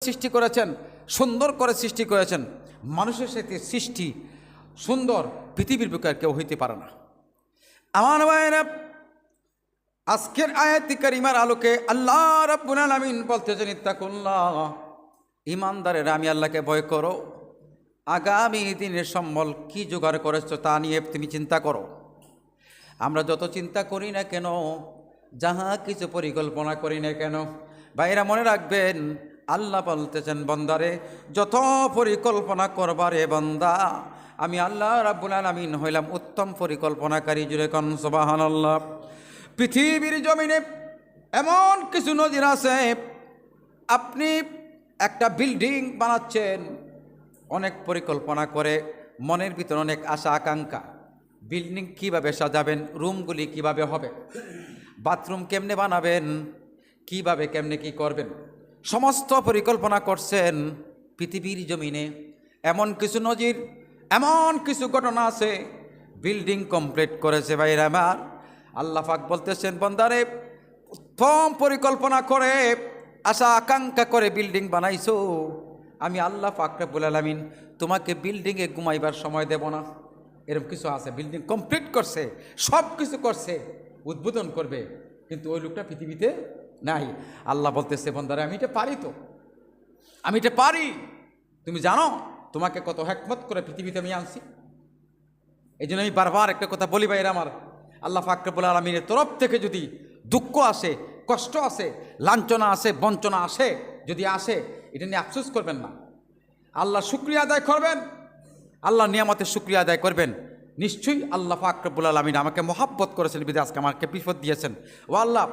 সৃষ্টি করেছেন, সুন্দর করে সৃষ্টি করেছেন। মানুষের সাথে সৃষ্টি সুন্দর পৃথিবীর বুকে আর কেউ হইতে পারে না। আমার ভাইরা, আজকের আয়াত কারিমার আলোকে আল্লাহ রাব্বুল আলামিন বলতেছেন, ইত্তাকুল্লাহ, ঈমানদারেরা আমি আল্লাহকে ভয় করো। আগামী দিনের সম্বল কি জোগাড় করেছো তা নিয়ে তুমি চিন্তা করো। আমরা যত চিন্তা করি না কেন, যাহা কিছু পরিকল্পনা করি না কেন, ভাইরা মনে রাখবেন আল্লাহ বলতেছেন, বান্দারে যত পরিকল্পনা করবারে বান্দা, আমি আল্লাহ রাব্বুল আলামিন হইলাম উত্তম পরিকল্পনাকারী। জুড়ে কোন সুবহানাল্লাহ। পৃথিবীর জমিনে এমন কিছু নজির আছে, আপনি একটা বিল্ডিং বানাচ্ছেন, অনেক পরিকল্পনা করে, মনের ভিতরে অনেক আশা আকাঙ্ক্ষা, বিল্ডিং কিভাবে সাজাবেন, রুমগুলি কিভাবে হবে, বাথরুম কেমনে বানাবেন, কিভাবে কেমনে কি করবেন, সমস্ত পরিকল্পনা করছেন। পৃথিবীর জমিনে এমন কিছু নজির, এমন কিছু ঘটনা আছে, বিল্ডিং কমপ্লিট করেছে ভাইরা আমার। আল্লাহ পাক বলতেছেন, বান্দারে প্রথম পরিকল্পনা করে আশা আকাঙ্ক্ষা করে বিল্ডিং বানাইছো, আমি আল্লাহ পাক রব্বুল আলামিন তোমাকে বিল্ডিংয়ে ঘুমাইবার সময় দেব না। এরকম কিছু আছে, বিল্ডিং কমপ্লিট করছে, সব কিছু করছে, উদ্বোধন করবে, কিন্তু ওই লোকটা পৃথিবীতে নাই। আল্লাহ বলতেছে, বান্দারে আমি এটা পারি, তো আমি এটা পারি। তুমি জানো তোমাকে কত হিকমত করে পৃথিবীতে আমি আনছি। এই জন্য আমি বারবার একটা কথা বলি ভাইরা আমার, আল্লাহ পাক রব্বুল আলামিনের তরফ থেকে যদি দুঃখ আসে, কষ্ট আসে, লাঞ্ছনা আসে, বঞ্চনা আসে, যদি আসে, এটা নিয়ে আফসোস করবেন না। আল্লাহ শুকরিয়া আদায় করবেন, আল্লাহ নিয়ামতের শুকরিয়া আদায় করবেন। নিশ্চয়ই আল্লাহ পাক রব্বুল আলামিন আমাকে মহাব্বত করেছেন, বিধায় আজকে আমাকে বিপদ দিয়েছেন। ও আল্লাহ,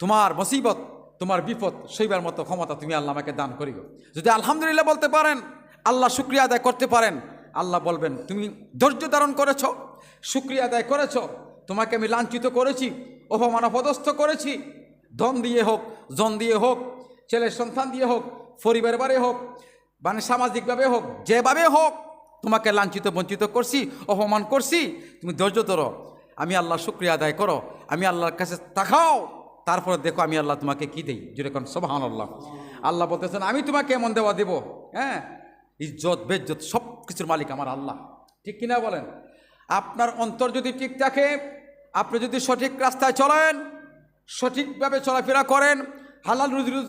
তোমার মুসিবত, তোমার বিপদ সইবার মতো ক্ষমতা তুমি আল্লাহ আমাকে দান করিও। যদি আলহামদুলিল্লাহ বলতে পারেন, আল্লাহ শুকরিয়া আদায় করতে পারেন, আল্লাহ বলবেন তুমি ধৈর্য ধারণ করেছ, শুকরিয়া আদায় করেছ, তোমাকে আমি লাঞ্ছিত করেছি, অপমান অপদস্থ করেছি, ধন দিয়ে হোক, জন দিয়ে হোক, ছেলের সন্তান দিয়ে হোক, পরিবার বারে হোক, মানে সামাজিকভাবে হোক, যেভাবে হোক তোমাকে লাঞ্ছিত বঞ্চিত করছি, অপমান করছি, তুমি ধৈর্য ধরো, আমি আল্লাহ শুকরিয়া আদায় করো, আমি আল্লাহর কাছে তাকাও, তারপরে দেখো আমি আল্লাহ তোমাকে কি দেই। যেরকম সুবহানাল্লাহ। আল্লাহ বলতেছেন, আমি তোমাকে এমন দেওয়া দেব, হ্যাঁ, ইজ্জত বেজ্জত সব কিছুর মালিক আমার আল্লাহ। ঠিক কিনা বলেন? আপনার অন্তর যদি ঠিক থাকে, আপনি যদি সঠিক রাস্তায় চলেন, সঠিকভাবে চলাফেরা করেন, হালাল রুজি